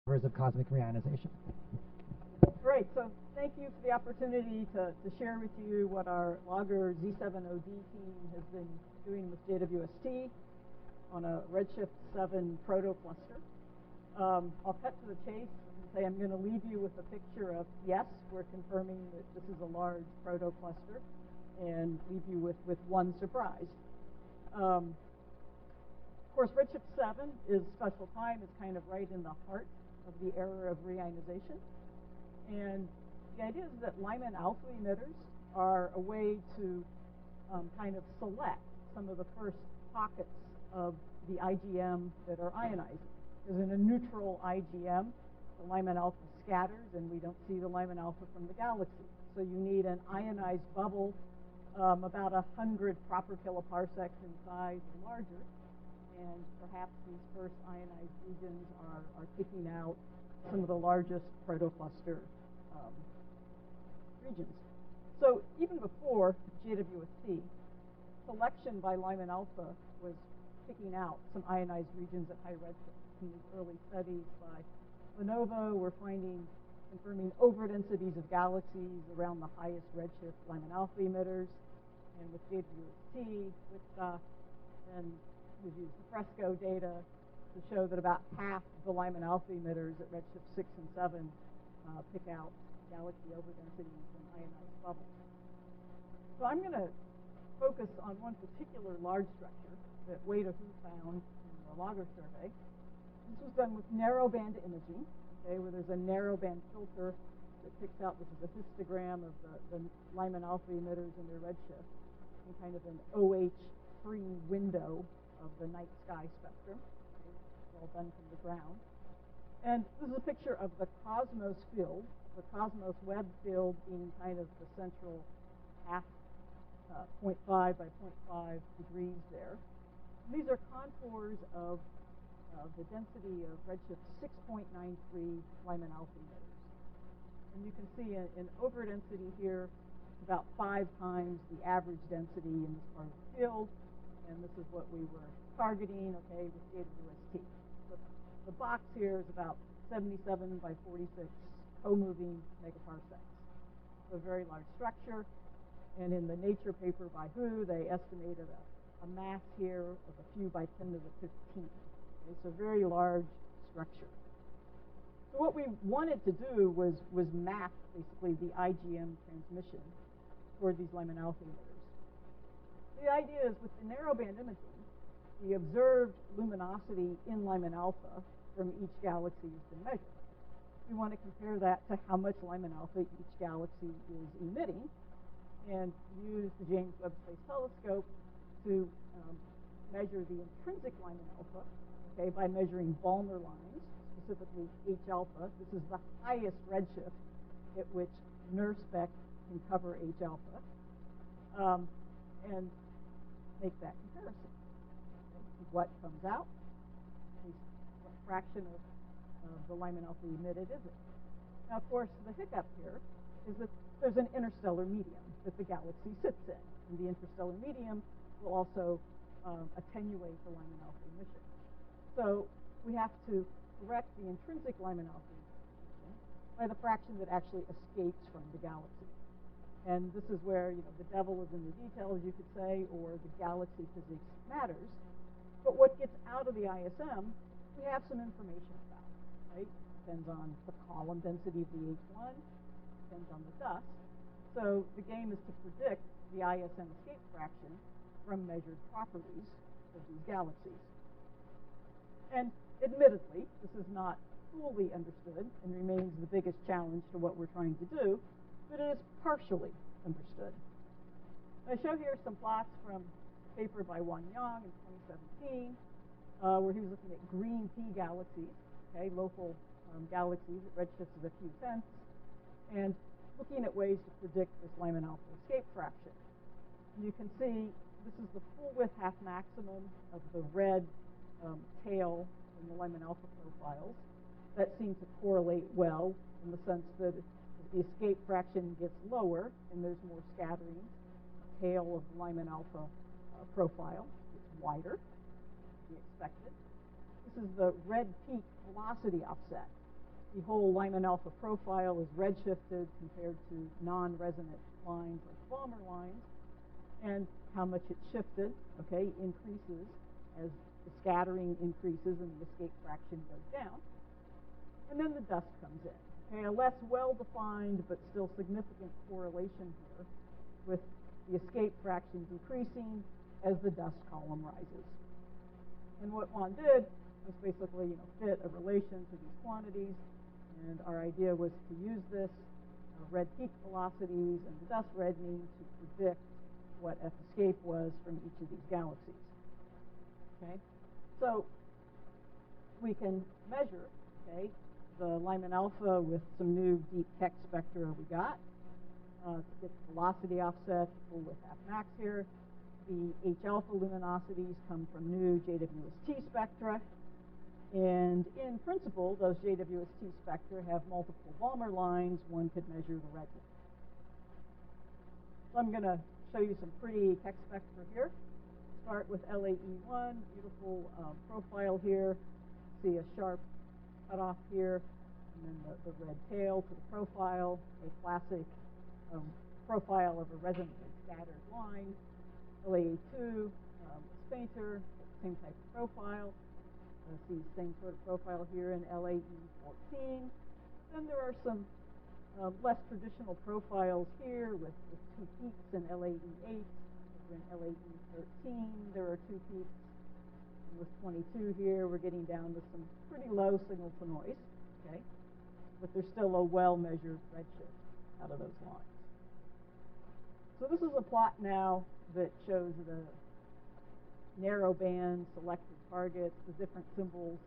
of cosmic reionization. Great. So thank you for the opportunity to share with you what our Logger Z7OD team has been doing with JWST on a Redshift 7 protocluster. I'll cut to the chase and say I'm going to leave you with a picture of, yes, we're confirming that this is a large protocluster, and leave you with one surprise. Of course, Redshift 7 is special time. It's kind of right in the heart of the era of reionization. And the idea is that Lyman alpha emitters are a way to kind of select some of the first pockets of the IgM that are ionizing. Because in a neutral IgM, the Lyman alpha scatters, and we don't see the Lyman alpha from the galaxy. So you need an ionized bubble about 100 proper kiloparsecs in size or larger. And perhaps these first ionized regions are picking out some of the largest protocluster regions. So even before JWST, selection by Lyman alpha was picking out some ionized regions at high redshift. In these early studies by Lenovo, we're confirming overdensities of galaxies around the highest redshift Lyman alpha emitters. And with JWST, and we've used the Fresco data to show that about half the Lyman alpha emitters at redshift 6 and 7 pick out galaxy overdensities and ionized bubbles. So I'm going to focus on one particular large structure that Wade Hu found in the Logger survey. This was done with narrowband imaging, okay, where there's a narrowband filter that picks out, this is a histogram of the Lyman alpha emitters in their redshift, in kind of an OH-free window of the night sky spectrum. Okay, it's all done from the ground. And this is a picture of the Cosmos field, the Cosmos Webb field being kind of the central half 0.5 by 0.5 degrees there. And these are contours of the density of redshift 6.93 Lyman alpha emitters. And you can see in overdensity here, it's about 5 times the average density in this part of the field. And this is what we were targeting, okay, with JWST. So the box here is about 77 by 46 co-moving megaparsecs. So a very large structure. And in the Nature paper by Hu, they estimated a mass here of a few by 10 to the 15. Okay, so very large structure. So what we wanted to do was map basically the IgM transmission for these Lyman alpha emitters. The idea is with the narrowband imaging, the observed luminosity in Lyman alpha from each galaxy has been measured. We want to compare that to how much Lyman alpha each galaxy is emitting, and use the James Webb Space Telescope to measure the intrinsic Lyman alpha, okay, by measuring Balmer lines, specifically H alpha. This is the highest redshift at which NIRSpec can cover H alpha, and make that comparison. Okay. What comes out? What fraction of the Lyman alpha emitted is it? Now, of course, the hiccup here is that there's an interstellar medium that the galaxy sits in. And the interstellar medium will also attenuate the Lyman alpha emission. So we have to correct the intrinsic Lyman alpha emission by the fraction that actually escapes from the galaxy. And this is where, the devil is in the details, you could say, or the galaxy physics matters. But what gets out of the ISM, we have some information about, right? Depends on the column density of the H1, depends on the dust. So the game is to predict the ISM escape fraction from measured properties of these galaxies. And admittedly, this is not fully understood and remains the biggest challenge to what we're trying to do, but it is partially understood. I show here some plots from a paper by Wan Yang in 2017, where he was looking at green P galaxies, okay, local galaxies at redshifts of a few tenths, and looking at ways to predict this Lyman alpha escape fraction. And you can see this is the full width half maximum of the red tail in the Lyman alpha profiles. That seems to correlate well in the sense that if the escape fraction gets lower and there's more scattering, the tail of the Lyman alpha profile gets wider, to be expected. This is the red peak velocity offset. the whole Lyman alpha profile is redshifted compared to non-resonant lines like Balmer lines, and how much it shifted, okay, increases as the scattering increases and the escape fraction goes down. And then the dust comes in. Okay, a less well-defined but still significant correlation here with the escape fraction decreasing as the dust column rises. And what Juan did was basically, fit a relation to these quantities, and our idea was to use this red peak velocities and the dust reddening to predict what F escape was from each of these galaxies. Okay, so we can measure, okay, the Lyman alpha with some new deep Keck spectra we got to get the velocity offset with half max here. The H alpha luminosities come from new JWST spectra. And in principle, those JWST spectra have multiple Balmer lines. One could measure the redness. So I'm going to show you some pretty Keck spectra here. Start with LAE1, beautiful profile here. See a sharp cutoff here, and then the red tail to the profile, a classic profile of a resonantly scattered line. LAE2 is fainter, same type of profile. See the same sort of profile here in LAE14. Then there are some less traditional profiles here with two peaks in LAE8. Over in LAE13, there are two peaks. And with 22 here, we're getting down to some pretty low signal to noise, okay? But there's still a well-measured redshift out of those lines. So this is a plot now that shows the narrow band selected targets. The different symbols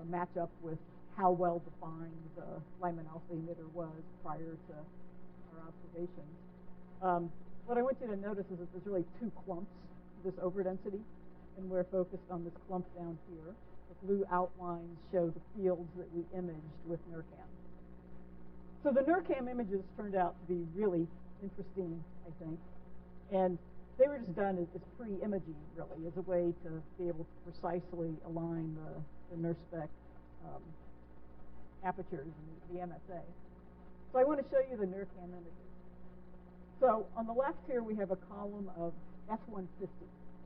match up with how well defined the Lyman alpha emitter was prior to our observations. What I want you to notice is that there's really two clumps to this overdensity, and we're focused on this clump down here. The blue outlines show the fields that we imaged with NIRCam. So the NIRCam images turned out to be really interesting, I think, and they were just done as pre-imaging, really, as a way to be able to precisely align the NIRSpec apertures and the MSA. So I want to show you the NIRCam images. So on the left here, we have a column of F-150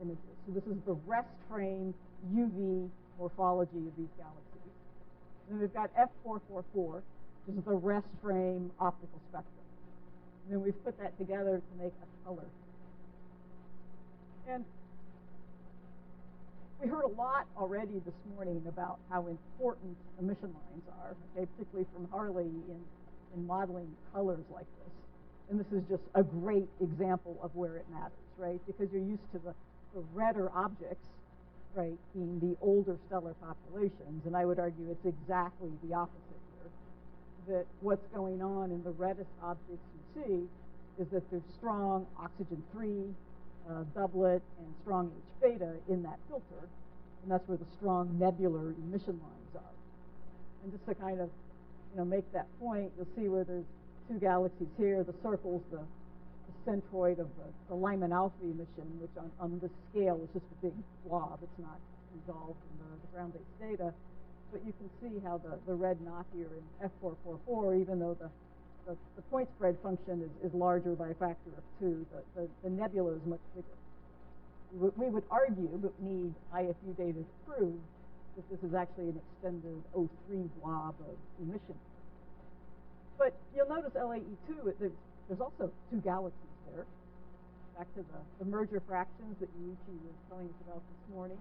images. So this is the rest frame UV morphology of these galaxies. And then we've got F444, which is the rest frame optical spectrum. And then we've put that together to make a color. And we heard a lot already this morning about how important emission lines are, okay, particularly from Harley in modeling colors like this. And this is just a great example of where it matters, right? Because you're used to the redder objects, right, being the older stellar populations. And I would argue it's exactly the opposite here, that what's going on in the reddest objects you see is that there's strong oxygen-3 doublet and strong H beta in that filter, and that's where the strong nebular emission lines are. And just to kind of, make that point, you'll see where there's two galaxies here. The circle's the centroid of the Lyman alpha emission, which on this scale is just a big blob. It's not resolved in the ground-based data. But you can see how the red knot here in F444, even though the point spread function is larger by a factor of 2, the nebula is much bigger. We would argue, but need IFU data to prove, that this is actually an extended O3 blob of emission. But you'll notice LAE2, there's also two galaxies there. Back to the merger fractions that Yuichi was telling us about this morning.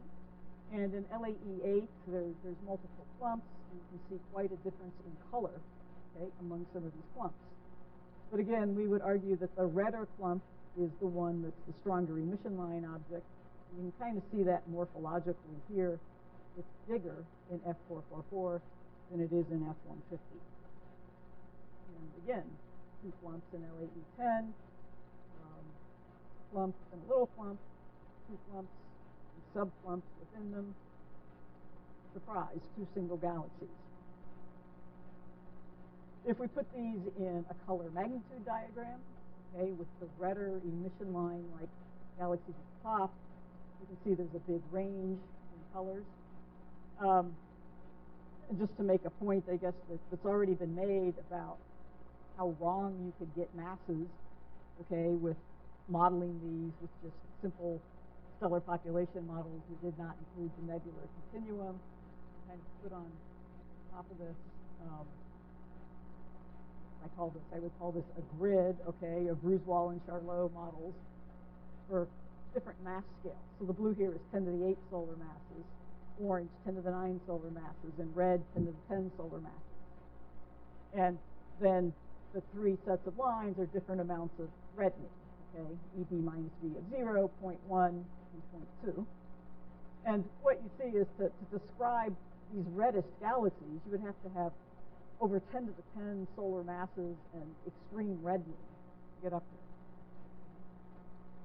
And in LAE8, there's multiple clumps. You can see quite a difference in color, okay, among some of these clumps. But again, we would argue that the redder clump is the one that's the stronger emission line object. You can kind of see that morphologically here. It's bigger in F444 than it is in F150. And again, two clumps in LAE10, clump and a little clump, two clumps and subclumps within them. Surprise, two single galaxies. If we put these in a color magnitude diagram, okay, with the redder emission line like galaxies at the top, you can see there's a big range in colors. And just to make a point, I guess, that's already been made about how wrong you could get masses, okay, with modeling these with just simple stellar population models that did not include the nebular continuum. Kind of put on top of this, I would call this a grid, okay, of Bruce-Wall and Charlot models for different mass scales. So the blue here is 10 to the 8 solar masses, orange 10 to the 9 solar masses, and red 10 to the 10 solar masses. And then the three sets of lines are different amounts of reddening, okay, EB minus V of 0, 0.1, and 0.2. And what you see is to describe these reddest galaxies, you would have to have over 10 to the 10 solar masses and extreme reddening to get up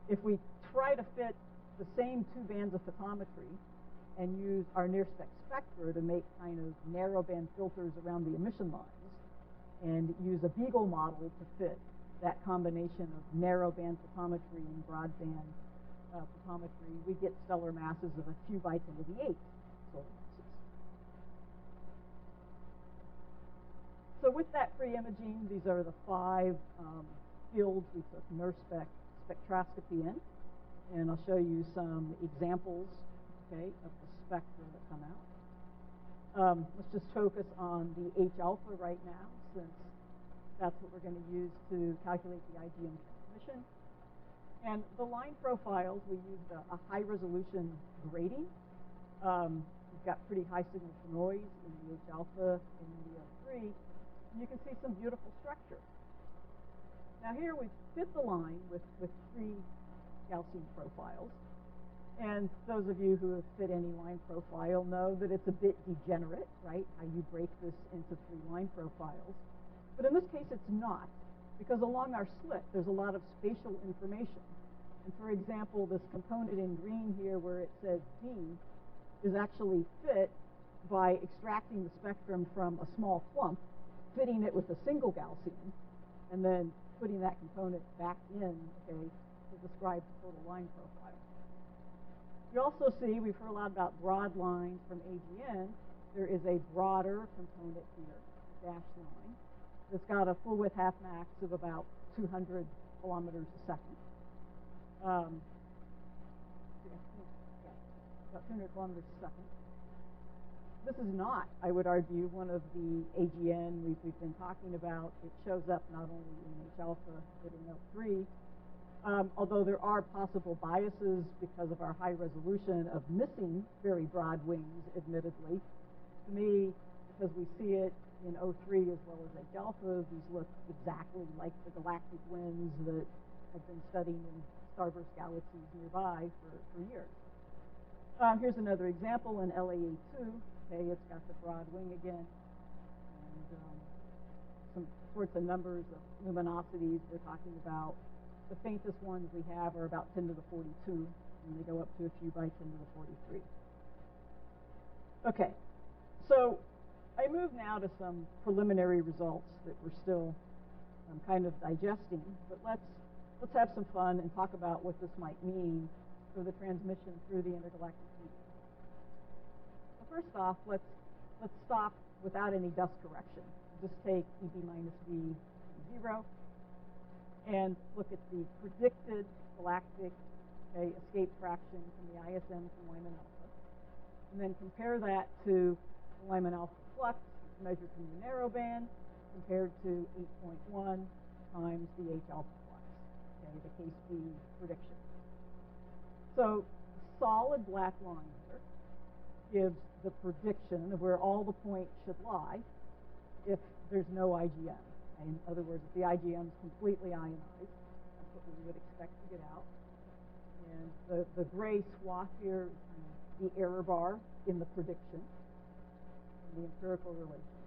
there. If we try to fit the same two bands of photometry and use our near-spec spectra to make kind of narrowband filters around the emission lines and use a Beagle model to fit that combination of narrowband photometry and broadband photometry, we get stellar masses of a few by 10 to the 8 solar masses. So with that pre-imaging, these are the 5 fields we took NIRSpec spectroscopy in. And I'll show you some examples, okay, of the spectra that come out. Let's just focus on the H alpha right now, since that's what we're going to use to calculate the IGM transmission. And the line profiles, we used a high-resolution grading. We've got pretty high signal to noise in the H alpha and in the O3. And you can see some beautiful structure. Now here we've fit the line with 3 Gaussian profiles. And those of you who have fit any line profile know that it's a bit degenerate, right? How you break this into 3 line profiles. But in this case, it's not, because along our slit, there's a lot of spatial information. And for example, this component in green here where it says D is actually fit by extracting the spectrum from a small clump, fitting it with a single Gaussian, and then putting that component back in, okay, to describe the total line profile. You also see, we've heard a lot about broad lines from AGN. There is a broader component here, dashed line, that's got a full width half max of about 200 kilometers a second. About 200 kilometers a second. This is not, I would argue, one of the AGN we've been talking about. It shows up not only in H alpha, but in L3. Although there are possible biases because of our high resolution of missing very broad wings, admittedly. To me, because we see it in O3 as well as H alpha, these look exactly like the galactic winds that I've been studying in starburst galaxies nearby for years. Here's another example in LAA2. Okay, it's got the broad wing again, and some sorts of numbers of luminosities we're talking about. The faintest ones we have are about 10 to the 42, and they go up to a few by 10 to the 43. Okay, so I move now to some preliminary results that we're still kind of digesting, but let's have some fun and talk about what this might mean for the transmission through the intergalactic medium. So first off, let's stop without any dust correction. Just take EB minus V 0 and look at the predicted galactic escape fraction from the ISM from Lyman alpha, and then compare that to the Lyman alpha flux measured from the narrowband compared to 8.1 times the H alpha flux, okay, the case B prediction. So the solid black line here gives the prediction of where all the points should lie if there's no IGM. In other words, if the IGM is completely ionized, that's what we would expect to get out. And the gray swath here is kind of the error bar in the prediction, in the empirical relation.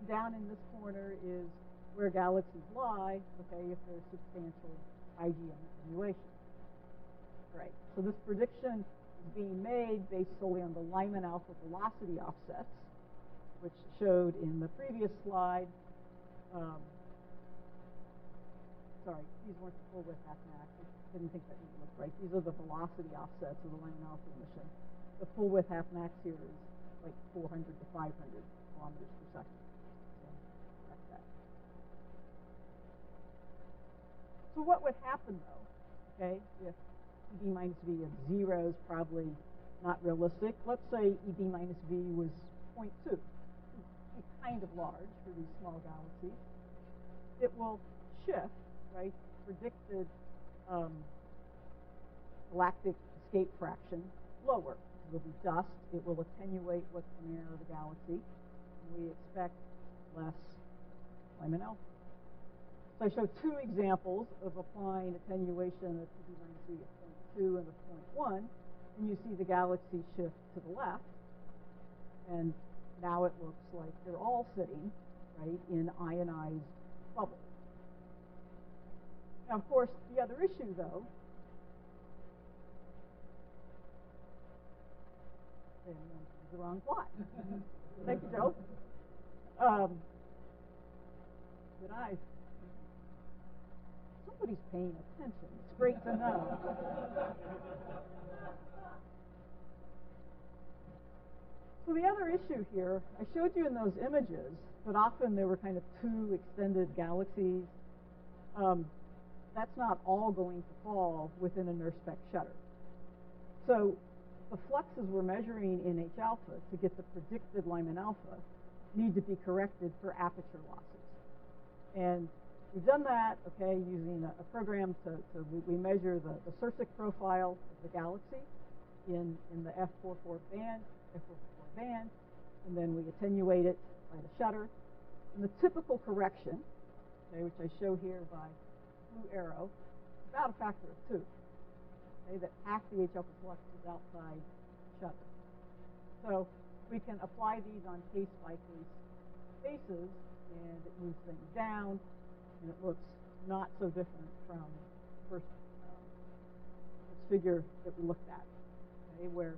Down in this corner is where galaxies lie, okay, if there's substantial IGM attenuation. Right. So this prediction is being made based solely on the Lyman alpha velocity offsets, which showed in the previous slide. Sorry, these weren't the full width half max. I didn't think that would look right. These are the velocity offsets of the Lyman alpha emission. The full width half max here is like 400 to 500 kilometers per second. So that's that. So what would happen though, okay, if EB minus V of 0 is probably not realistic. Let's say EB minus V was 0.2, kind of large for these small galaxies. It will shift, right, predicted galactic escape fraction lower. It will be dust. It will attenuate what's coming out of the galaxy. And we expect less Lyman alpha. So I show two examples of applying attenuation of EB minus V at 0.2 and at 0.1. And you see the galaxy shift to the left. And now it looks like they're all sitting, right, in ionized bubbles. Now, of course, the other issue, though, the wrong plot. Thank you, Joe. Good eyes. Somebody's paying attention. It's great to know. So the other issue here, I showed you in those images that often there were kind of two extended galaxies. That's not all going to fall within a NIRSpec shutter. So the fluxes we're measuring in H alpha to get the predicted Lyman alpha need to be corrected for aperture losses. And we've done that, okay, using a program we measure the Sirsic profile of the galaxy in the F44 band, and then we attenuate it by the shutter. And the typical correction, okay, which I show here by blue arrow, is about a factor of 2. Okay, that half the H alpha flux is outside shutter. So we can apply these on case-by-case basis, and it moves things down, and it looks not so different from the first this figure that we looked at, okay, where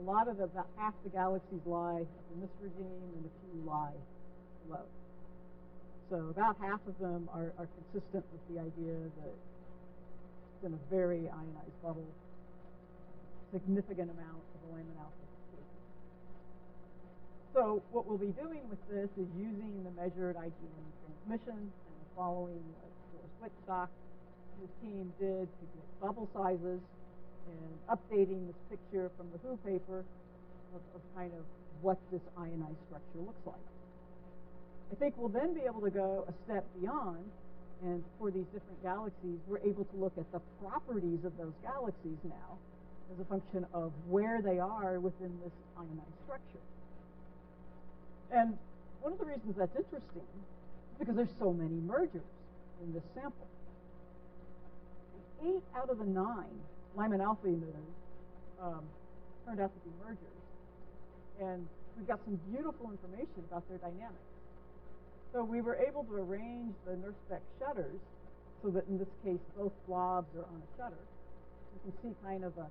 a lot of about half the galaxies lie up in this regime, and a few lie below. So about half of them are consistent with the idea that it's in a very ionized bubble, significant amount of the Lyman alpha escaping. So what we'll be doing with this is using the measured IGN transmission and following what Forrest Whitstock and his team did to get bubble sizes and updating this picture from the WHO paper of kind of what this ionized structure looks like. I think we'll then be able to go a step beyond, and for these different galaxies, we're able to look at the properties of those galaxies now as a function of where they are within this ionized structure. And one of the reasons that's interesting is because there's so many mergers in this sample. 8 out of the 9 Lyman alpha emitters turned out to be mergers. And we've got some beautiful information about their dynamics. So we were able to arrange the NIRSpec shutters so that in this case both blobs are on a shutter. You can see kind of a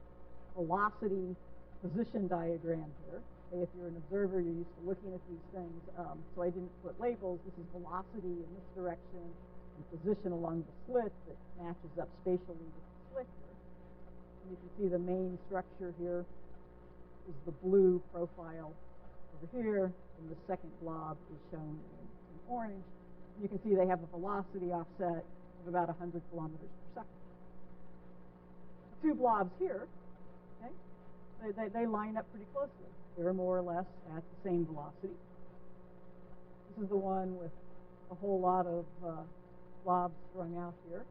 velocity position diagram here. Okay, if you're an observer, you're used to looking at these things. So I didn't put labels. This is velocity in this direction and position along the slit that matches up spatially with the slit here. And you can see the main structure here is the blue profile over here, and the second blob is shown in orange. And you can see they have a velocity offset of about 100 kilometers per second. The two blobs here, okay, they line up pretty closely. They're more or less at the same velocity. This is the one with a whole lot of blobs strung out here.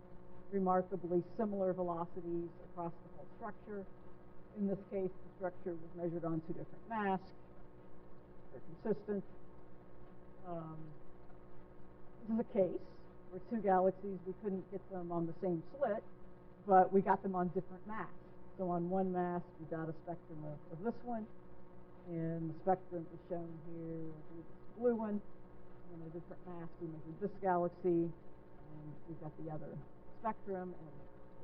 Remarkably similar velocities across the whole structure. In this case, the structure was measured on 2 different masks. They're consistent. This is a case where 2 galaxies, we couldn't get them on the same slit, but we got them on different masks. So on one mask, we got a spectrum of this one, and the spectrum is shown here, I believe it's the blue one. And on a different mask, we measured this galaxy, and we've got the other spectrum, and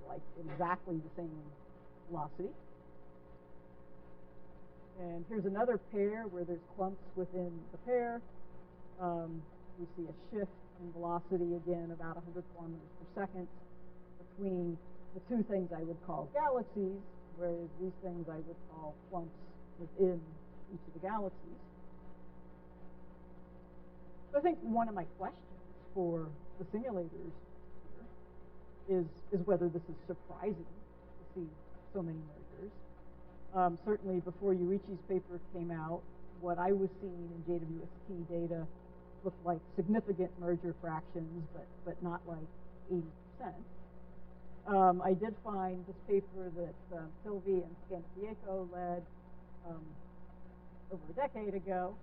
like exactly the same velocity. And here's another pair where there's clumps within the pair. We see a shift in velocity, again, about 100 kilometers per second between the 2 things I would call galaxies, whereas these things I would call clumps within each of the galaxies. So I think one of my questions for the simulators here is whether this is surprising to see so many mergers. Certainly before Yuichi's paper came out, what I was seeing in JWST data looked like significant merger fractions, but not like 80%. I did find this paper that Silvi and Scandavieco led over a decade ago,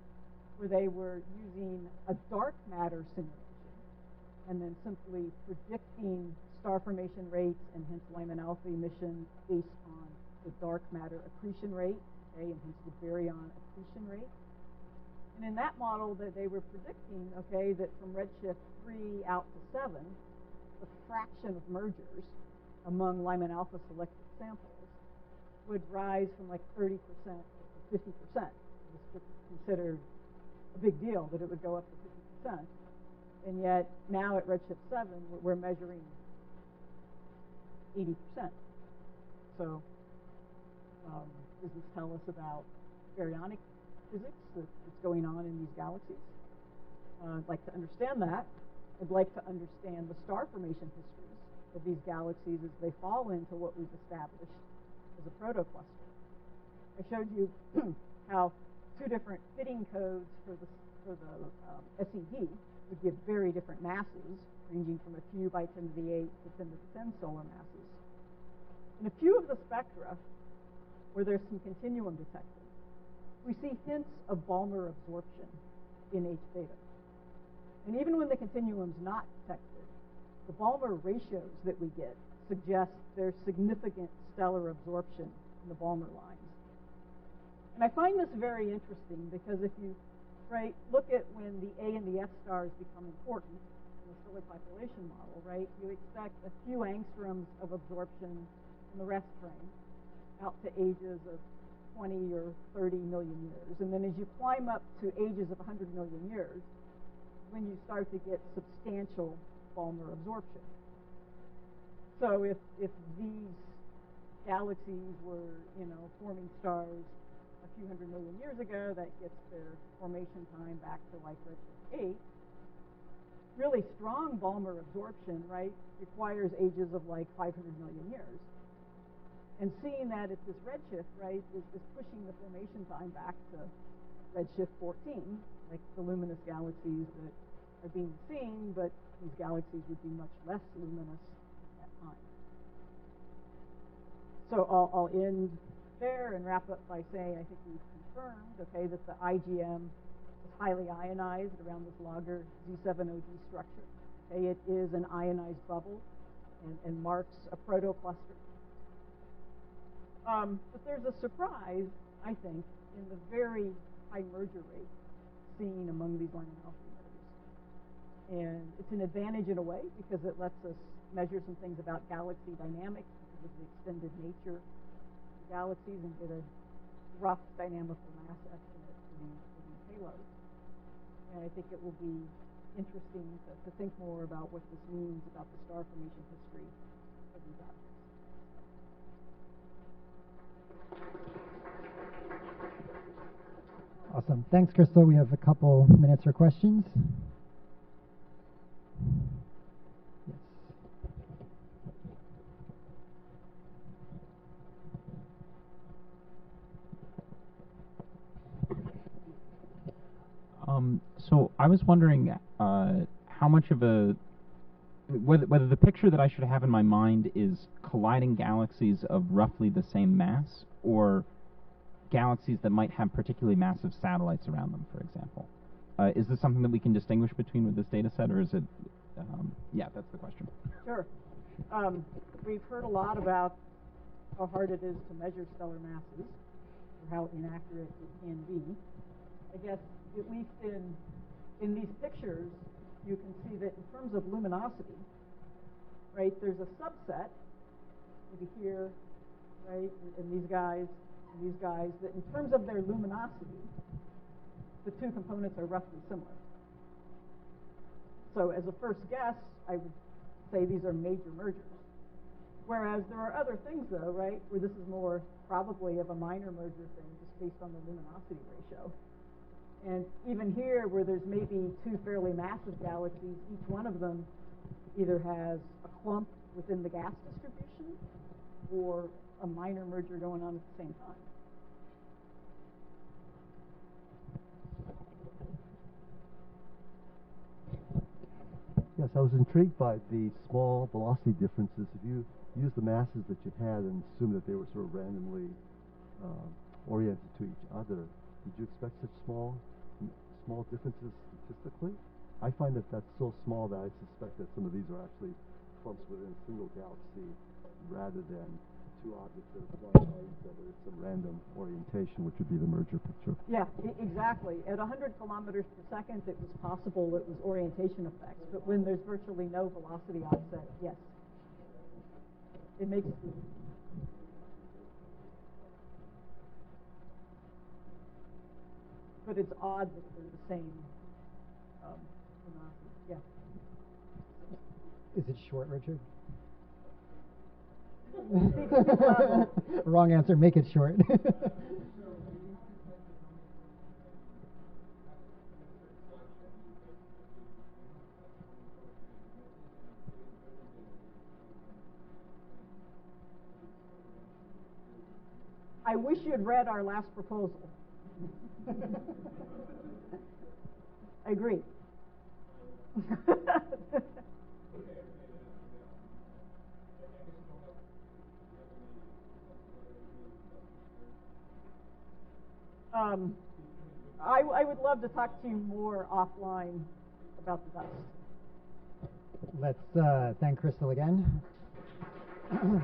where they were using a dark matter simulation and then simply predicting star formation rates and hence Lyman alpha emission based on the dark matter accretion rate, okay, and hence the baryon accretion rate. And in that model that they were predicting, okay, that from redshift 3 out to 7, the fraction of mergers among Lyman alpha selected samples would rise from like 30% to 50%. This was considered a big deal that it would go up to 50%. And yet now at redshift 7, we're measuring 80%. So does this tell us about baryonic physics that's going on in these galaxies? I'd like to understand that. I'd like to understand the star formation histories of these galaxies as they fall into what we've established as a protocluster. I showed you how two different fitting codes for the SED would give very different masses, ranging from a few by 10 to the 8 to 10 to the 10 solar masses. In a few of the spectra, where there's some continuum detected, we see hints of Balmer absorption in H beta. And even when the continuum's not detected, the Balmer ratios that we get suggest there's significant stellar absorption in the Balmer lines. And I find this very interesting because if you look at when the A and the F stars become important in the stellar population model, right, you expect a few angstroms of absorption in the rest frame out to ages of 20 or 30 million years. And then as you climb up to ages of 100 million years, when you start to get substantial Balmer absorption. So if these galaxies were, forming stars a few hundred million years ago, that gets their formation time back to like redshift 8. Really strong Balmer absorption, right, requires ages of like 500 million years. And seeing that at this redshift, right, is pushing the formation time back to redshift 14, like the luminous galaxies that are being seen, but these galaxies would be much less luminous at that time. So I'll end there and wrap up by saying I think we've confirmed, okay, that the IgM is highly ionized around this logger Z7OD structure. Okay, it is an ionized bubble and marks a protocluster. But there's a surprise, I think, in the very high merger rate seen among these Lyman alpha emitters. And it's an advantage in a way because it lets us measure some things about galaxy dynamics because of the extended nature of the galaxies and get a rough dynamical mass estimate for these halos. And I think it will be interesting to think more about what this means about the star formation history of these objects. Awesome. Thanks, Crystal. We have a couple minutes for questions. Yes. So I was wondering how much of whether the picture that I should have in my mind is colliding galaxies of roughly the same mass, or galaxies that might have particularly massive satellites around them, for example. Is this something that we can distinguish between with this data set, or is it, yeah, that's the question. Sure. We've heard a lot about how hard it is to measure stellar masses, or how inaccurate it can be. I guess, at least in these pictures, you can see that in terms of luminosity, right, there's a subset, maybe here, right, and these guys, that in terms of their luminosity, the two components are roughly similar. So as a first guess, I would say these are major mergers. Whereas there are other things, though, right, where this is more probably of a minor merger thing, just based on the luminosity ratio. And even here, where there's maybe two fairly massive galaxies, each one of them either has a clump within the gas distribution or a minor merger going on at the same time. Yes, I was intrigued by the small velocity differences. If you use the masses that you had and assume that they were sort of randomly oriented to each other, did you expect such small differences statistically? I find that that's so small that I suspect that some of these are actually clumps within a single galaxy rather than two objects that are flying by each other at some random orientation, which would be the merger picture. Yeah, exactly. At 100 kilometers per second, it was possible it was orientation effects, but when there's virtually no velocity offset, yes. It makes but it's odd that they're the same velocity. Yeah. Is it short, Richard? Level. Wrong answer. Make it short. I wish you had read our last proposal. I agree. I would love to talk to you more offline about the dust. Let's thank Crystal again. Oops.